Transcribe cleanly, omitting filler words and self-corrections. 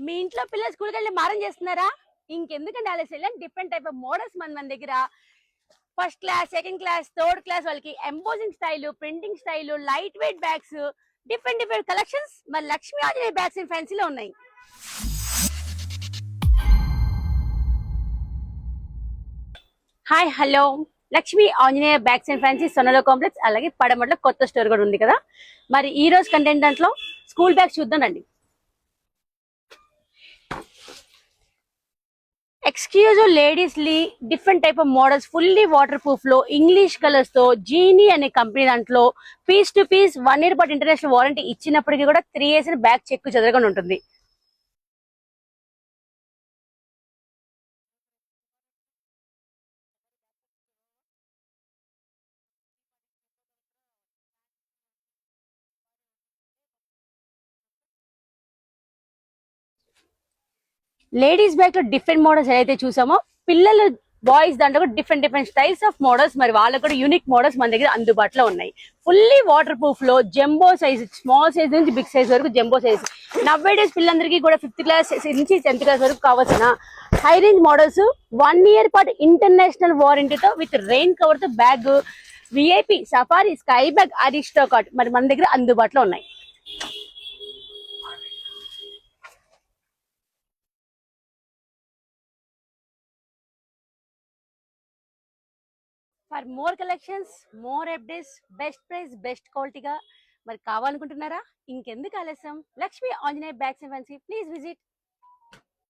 మీ ఇంట్లో పిల్లలు స్కూల్కి వెళ్ళి మారం చేస్తున్నారా? ఇంకెందుకండి ఆలస్యం? డిఫరెంట్ టైప్ ఆఫ్ మోడల్స్ మన దగ్గర first class, second class, third class వాళ్ళకి embossing style, printing style, light weight bags, different different collections మన లక్ష్మీ ఆంజనేయ బ్యాగ్స్ అండ్ ఫ్యాన్సీలో ఉన్నాయి. Hi hello, Lakshmi Anjaneya bags and fancy సొనలో కాంప్లెక్స్, అలాగే పడమట్లో కొత్త స్టోర్ కూడా ఉంది కదా. మరి ఈ రోజు కంటెంట్ దాంట్లో స్కూల్ బ్యాగ్స్ చూద్దామండి. ఎక్స్క్లూజివ్ లేడీస్ లి different type of models fully water proof లో ఇంగ్లీష్ కలర్స్ తో జీనీ అనే కంపెనీ దాంట్లో పీస్ టు పీస్ 1 year పాటు ఇంటర్నేషనల్ వారంటీ ఇచ్చినప్పటికీ కూడా 3 years బ్యాగ్ చెక్ చెదరకుండా ఉంటుంది. లేడీస్ బ్యాగ్ లో డిఫరెంట్ మోడల్స్ ఏదైతే చూసామో, పిల్లలు బాయ్స్ దాంట్లో కూడా different different styles of models, మరి వాళ్ళకు కూడా యూనిక్ మోడల్స్ మన దగ్గర అందుబాటులో ఉన్నాయి. ఫుల్లీ వాటర్ ప్రూఫ్ లో జంబో సైజ్, స్మాల్ సైజ్ నుంచి బిగ్ సైజ్ వరకు జంబో సైజ్. నవ్వే డేస్ పిల్లలందరికీ కూడా 5th క్లాస్ నుంచి 10th క్లాస్ వరకు కావాల్సిన హై రేంజ్ మోడల్స్ 1 year పాటు ఇంటర్నేషనల్ వారంటీతో విత్ రెయిన్ కవర్ తో bag, VIP, safari, sky bag, Aristocrat మరి మన దగ్గర అందుబాటులో ఉన్నాయి. For more collections, more updates, best price, best క్వాలిటీగా మరి కావాలనుకుంటున్నారా? ఇంకెందుకు ఆలస్యం? Lakshmi Anjaneya bags and fancy, please visit